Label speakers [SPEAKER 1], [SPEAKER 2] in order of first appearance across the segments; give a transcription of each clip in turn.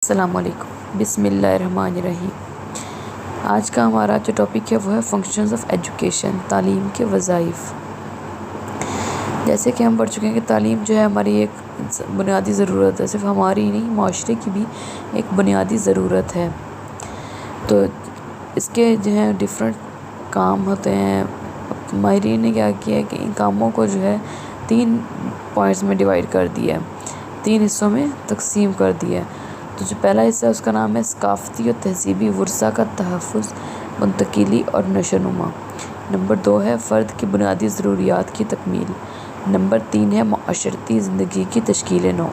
[SPEAKER 1] السلام علیکم، بسم اللہ الرحمن الرحیم۔ آج کا ہمارا جو ٹاپک ہے وہ ہے فنکشنز آف ایجوکیشن، تعلیم کے وظائف۔ جیسے کہ ہم پڑھ چکے ہیں کہ تعلیم جو ہے ہماری ایک بنیادی ضرورت ہے، صرف ہماری ہی نہیں معاشرے کی بھی ایک بنیادی ضرورت ہے۔ تو اس کے جو ہے ڈفرینٹ کام ہوتے ہیں۔ ماہرین نے کیا کیا ہے کہ ان کاموں کو جو ہے 3 پوائنٹس میں ڈیوائڈ کر دیا ہے، 3 حصوں میں تقسیم کر دیا ہے۔ تو جو پہلا حصہ ہے اس کا نام ہے ثقافتی اور تہذیبی ورثہ کا تحفظ، منتقلی اور نشو و نما۔ نمبر 2 ہے فرد کی بنیادی ضروریات کی تکمیل۔ نمبر 3 ہے معاشرتی زندگی کی تشکیل نو۔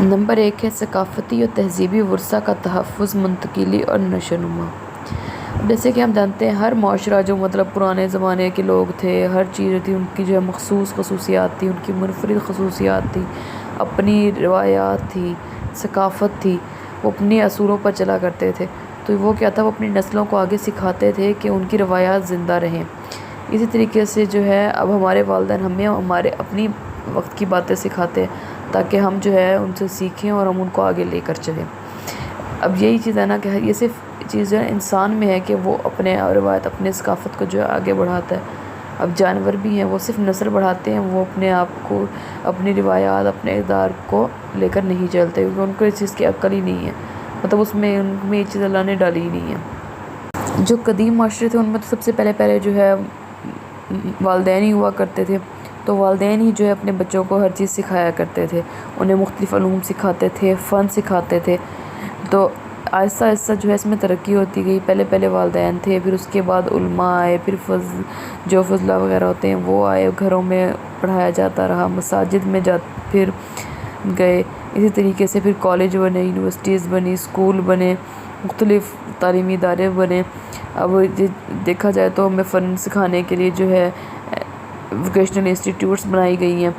[SPEAKER 1] نمبر 1 ہے ثقافتی اور تہذیبی ورثہ کا تحفظ، منتقلی اور نشو و نما۔ جیسے کہ ہم جانتے ہیں ہر معاشرہ جو پرانے زمانے کے لوگ تھے، ہر چیز تھی ان کی جو ہے مخصوص خصوصیات تھی، ان کی منفرد خصوصیات تھی، اپنی روایات تھی، ثقافت تھی، وہ اپنے اصولوں پر چلا کرتے تھے۔ تو وہ کیا تھا، وہ اپنی نسلوں کو آگے سکھاتے تھے کہ ان کی روایات زندہ رہیں۔ اسی طریقے سے جو ہے اب ہمارے والدین ہمیں ہمارے اپنی وقت کی باتیں سکھاتے ہیں تاکہ ہم جو ہے ان سے سیکھیں اور ہم ان کو آگے لے کر چلیں۔ اب یہی چیز ہے نا کہ یہ صرف چیز جو ہے انسان میں ہے کہ وہ اپنے روایت، اپنے ثقافت کو جو ہے آگے بڑھاتا ہے۔ اب جانور بھی ہیں، وہ صرف نسل بڑھاتے ہیں، وہ اپنے آپ کو، اپنی روایات، اپنے اقدار کو لے کر نہیں چلتے، کیونکہ ان کو اس چیز کی عقل ہی نہیں ہے، اس میں ان میں یہ چیز اللہ نے ڈالی ہی نہیں ہے۔ جو قدیم معاشرے تھے ان میں تو سب سے پہلے جو ہے والدین ہی ہوا کرتے تھے، تو والدین ہی جو ہے اپنے بچوں کو ہر چیز سکھایا کرتے تھے، انہیں مختلف علوم سکھاتے تھے، فن سکھاتے تھے۔ تو آہستہ آہستہ جو ہے اس میں ترقی ہوتی گئی۔ پہلے والدین تھے، پھر اس کے بعد علماء آئے، پھر جو فضلہ وغیرہ ہوتے ہیں وہ آئے، گھروں میں پڑھایا جاتا رہا، مساجد میں پھر گئے، اسی طریقے سے پھر کالج بنے، یونیورسٹیز بنی، اسکول بنے، مختلف تعلیمی ادارے بنے۔ اب دیکھا جائے تو ہمیں فن سکھانے کے لیے جو ہے ووکیشنل انسٹیٹیوٹس بنائی گئی ہیں۔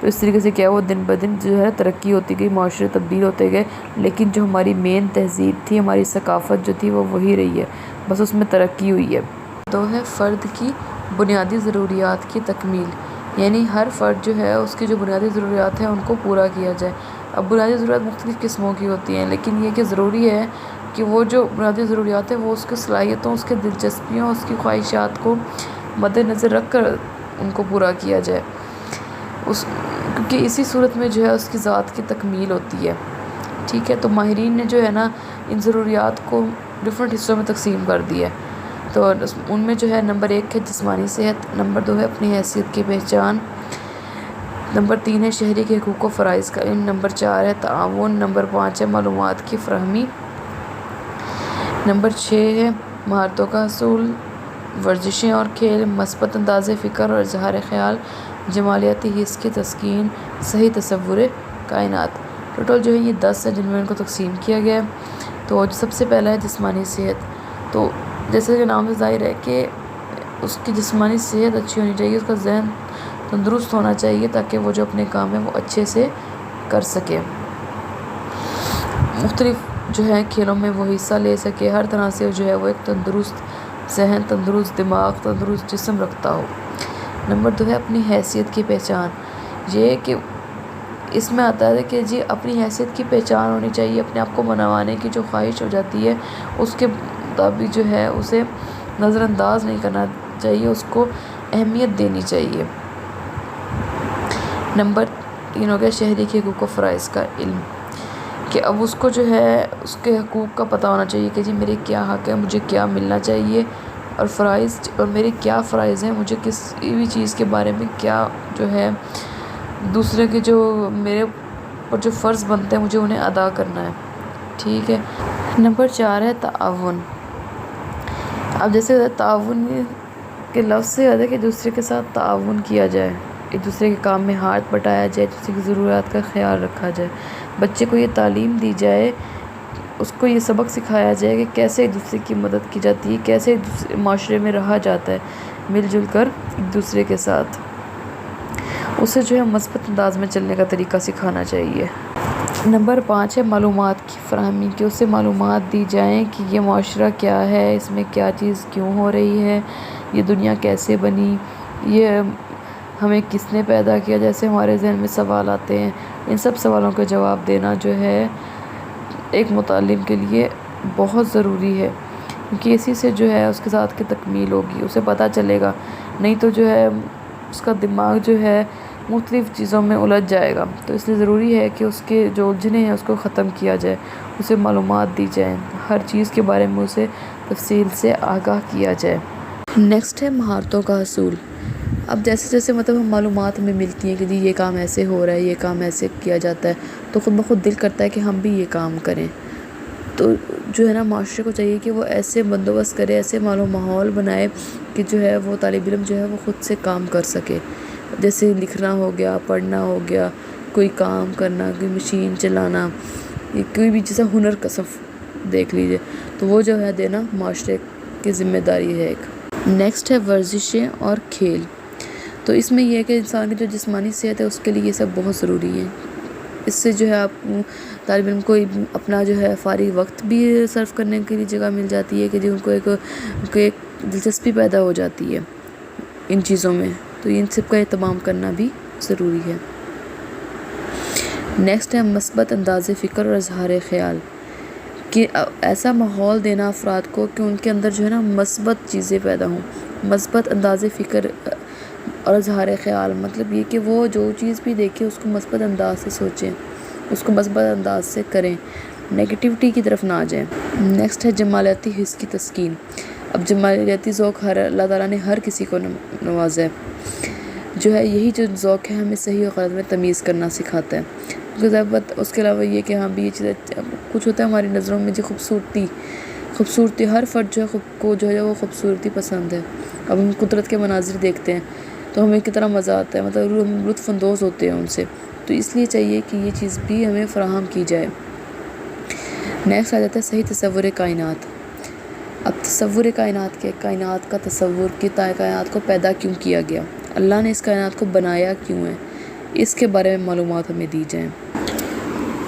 [SPEAKER 1] تو اس طریقے سے کیا وہ دن بدن جو ہے ترقی ہوتی گئی، معاشرے تبدیل ہوتے گئے، لیکن جو ہماری مین تہذیب تھی، ہماری ثقافت جو تھی وہ وہی رہی ہے، بس اس میں ترقی ہوئی ہے۔ تو ہے فرد کی بنیادی ضروریات کی تکمیل، یعنی ہر فرد جو ہے اس کی جو بنیادی ضروریات ہیں ان کو پورا کیا جائے۔ اب بنیادی ضروریات مختلف قسموں کی ہوتی ہیں، لیکن یہ کہ ضروری ہے کہ وہ جو بنیادی ضروریات ہیں وہ اس کی صلاحیتوں، اس کے دلچسپیوں، اس کی خواہشات کو مد نظر رکھ کر ان کو پورا کیا جائے، کیونکہ اسی صورت میں جو ہے اس کی ذات کی تکمیل ہوتی ہے۔ ٹھیک ہے، تو ماہرین نے جو ہے نا ان ضروریات کو ڈفرینٹ حصوں میں تقسیم کر دیا ہے۔ تو ان میں جو ہے نمبر 1 ہے جسمانی صحت، نمبر 2 ہے اپنی حیثیت کی پہچان، نمبر 3 ہے شہری کے حقوق و فرائض کا علم، نمبر 4 ہے تعاون، نمبر 5 ہے معلومات کی فراہمی، نمبر 6 ہے مہارتوں کا حصول، ورزشیں اور کھیل، مثبت انداز فکر اور اظہار خیال، جمالیاتی حس کی تسکین، صحیح تصور کائنات۔ ٹوٹل جو ہے یہ 10 ہے جن میں ان کو تقسیم کیا گیا ہے۔ تو سب سے پہلا ہے جسمانی صحت۔ تو جیسے کہ نام سے ظاہر ہے کہ اس کی جسمانی صحت اچھی ہونی چاہیے، اس کا ذہن تندرست ہونا چاہیے تاکہ وہ جو اپنے کام ہیں وہ اچھے سے کر سکے، مختلف جو ہے کھیلوں میں وہ حصہ لے سکے، ہر طرح سے جو ہے وہ ایک تندرست ذہن، تندرست دماغ، تندرست جسم رکھتا ہو۔ نمبر 2 ہے اپنی حیثیت کی پہچان۔ یہ کہ اس میں آتا ہے کہ جی اپنی حیثیت کی پہچان ہونی چاہیے، اپنے آپ کو منوانے کی جو خواہش ہو جاتی ہے اس کے مطابق جو ہے اسے نظر انداز نہیں کرنا چاہیے، اس کو اہمیت دینی چاہیے۔ نمبر 3 ہو گیا شہری کے حقوق و فرائض کا علم، کہ اب اس کو جو ہے اس کے حقوق کا پتہ ہونا چاہیے کہ جی میرے کیا حق ہے، مجھے کیا ملنا چاہیے، اور فرائض اور میرے کیا فرائض ہیں، مجھے کسی بھی چیز کے بارے میں کیا جو ہے دوسرے کے جو میرے اور جو فرض بنتے ہیں مجھے انہیں ادا کرنا ہے۔ ٹھیک ہے، نمبر 4 ہے تعاون۔ اب جیسے تعاون کے لفظ سے یاد ہے کہ دوسرے کے ساتھ تعاون کیا جائے، ایک دوسرے کے کام میں ہاتھ بٹایا جائے، دوسرے کی ضروریات کا خیال رکھا جائے، بچے کو یہ تعلیم دی جائے، اس کو یہ سبق سکھایا جائے کہ کیسے ایک دوسرے کی مدد کی جاتی ہے، کیسے ایک دوسرے معاشرے میں رہا جاتا ہے مل جل کر ایک دوسرے کے ساتھ، اسے جو ہے مثبت انداز میں چلنے کا طریقہ سکھانا چاہیے۔ نمبر 5 ہے معلومات کی فراہمی، کہ اسے معلومات دی جائیں کہ یہ معاشرہ کیا ہے، اس میں کیا چیز کیوں ہو رہی ہے، یہ دنیا کیسے بنی، یہ ہمیں کس نے پیدا کیا۔ جیسے ہمارے ذہن میں سوال آتے ہیں، ان سب سوالوں کا جواب دینا جو ہے ایک متعلم کے لیے بہت ضروری ہے، کیونکہ اسی سے جو ہے اس کے ساتھ کی تکمیل ہوگی، اسے پتہ چلے گا، نہیں تو جو ہے اس کا دماغ جو ہے مختلف چیزوں میں الجھ جائے گا۔ تو اس لیے ضروری ہے کہ اس کے جو الجھنیں ہیں اس کو ختم کیا جائے، اسے معلومات دی جائیں، ہر چیز کے بارے میں اسے تفصیل سے آگاہ کیا جائے۔ نیکسٹ ہے مہارتوں کا حصول۔ اب جیسے جیسے ہم معلومات ہمیں ملتی ہیں کہ جی یہ کام ایسے ہو رہا ہے، یہ کام ایسے کیا جاتا ہے، تو خود بخود دل کرتا ہے کہ ہم بھی یہ کام کریں۔ تو جو ہے نا معاشرے کو چاہیے کہ وہ ایسے بندوبست کرے، ایسے ماحول بنائے کہ جو ہے وہ طالب علم جو ہے وہ خود سے کام کر سکے، جیسے لکھنا ہو گیا، پڑھنا ہو گیا، کوئی کام کرنا، کوئی مشین چلانا، کوئی بھی جیسا ہنر کسب دیکھ لیجیے، تو وہ جو ہے دینا معاشرے کی ذمہ داری ہے ایک۔ نیکسٹ ہے ورزشیں اور کھیل۔ تو اس میں یہ ہے کہ انسان کی جو جسمانی صحت ہے اس کے لیے یہ سب بہت ضروری ہے۔ اس سے جو ہے آپ طالب علم کو اپنا جو ہے فارغ وقت بھی صرف کرنے کے لیے جگہ مل جاتی ہے کہ ان کو ایک دلچسپی پیدا ہو جاتی ہے ان چیزوں میں، تو ان سب کا اہتمام کرنا بھی ضروری ہے۔ نیکسٹ ہے مثبت انداز فکر اور اظہار خیال، کہ ایسا ماحول دینا افراد کو کہ ان کے اندر جو ہے نا مثبت چیزیں پیدا ہوں، مثبت انداز فکر اور اظہار خیال، مطلب یہ کہ وہ جو چیز بھی دیکھیں اس کو مثبت انداز سے سوچیں، اس کو مثبت انداز سے کریں، نیگیٹیوٹی کی طرف نہ آ جائیں۔ نیکسٹ ہے جمالیاتی حس کی تسکین۔ اب جمالیاتی ذوق اللہ تعالیٰ نے ہر کسی کو نوازا ہے، جو ہے یہی جو ذوق ہے ہمیں صحیح اور غلط میں تمیز کرنا سکھاتا ہے۔ اس کے علاوہ یہ کہ ہاں بھی یہ چیزیں کچھ ہوتا ہے ہماری نظروں میں جو خوبصورتی ہر فرد جو ہے خود کو جو ہے وہ خوبصورتی پسند ہے۔ اب ہم قدرت کے مناظر دیکھتے ہیں تو ہمیں کتنا مزہ آتا ہے، مطلب ہم لطف اندوز ہوتے ہیں ان سے، تو اس لیے چاہیے کہ یہ چیز بھی ہمیں فراہم کی جائے۔ نیکسٹ آ جاتا ہے صحیح تصور کائنات۔ اب تصور کائنات کا تصور کہ کائنات کو پیدا کیوں کیا گیا، اللہ نے اس کائنات کو بنایا کیوں ہے، اس کے بارے میں معلومات ہمیں دی جائیں۔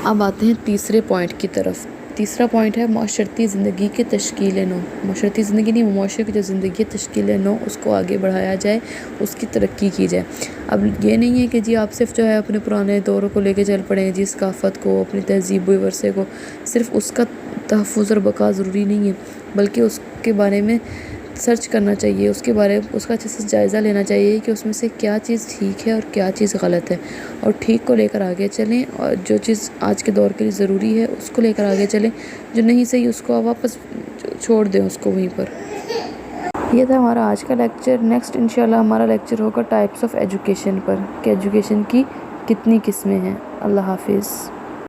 [SPEAKER 1] اب آتے ہیں تیسرے پوائنٹ کی طرف۔ تیسرا پوائنٹ ہے معاشرتی زندگی کے تشکیل نو۔ معاشرتی زندگی نہیں، معاشرے کی جو زندگی تشکیل نو اس کو آگے بڑھایا جائے، اس کی ترقی کی جائے۔ اب یہ نہیں ہے کہ جی آپ صرف جو ہے اپنے پرانے دوروں کو لے کے چل پڑیں، جی ثقافت کو، اپنی تہذیب و ورثے کو، صرف اس کا تحفظ اور بقا ضروری نہیں ہے، بلکہ اس کے بارے میں سرچ کرنا چاہیے، اس کا اچھے سے جائزہ لینا چاہیے کہ اس میں سے کیا چیز ٹھیک ہے اور کیا چیز غلط ہے، اور ٹھیک کو لے کر آگے چلیں، اور جو چیز آج کے دور کے لیے ضروری ہے اس کو لے کر آگے چلیں، جو نہیں صحیح اس کو واپس چھوڑ دیں اس کو وہیں پر۔ یہ تھا ہمارا آج کا لیکچر۔ نیکسٹ انشاءاللہ ہمارا لیکچر ہوگا ٹائپس آف ایجوکیشن پر، کہ ایجوکیشن کی کتنی قسمیں ہیں۔ اللہ حافظ۔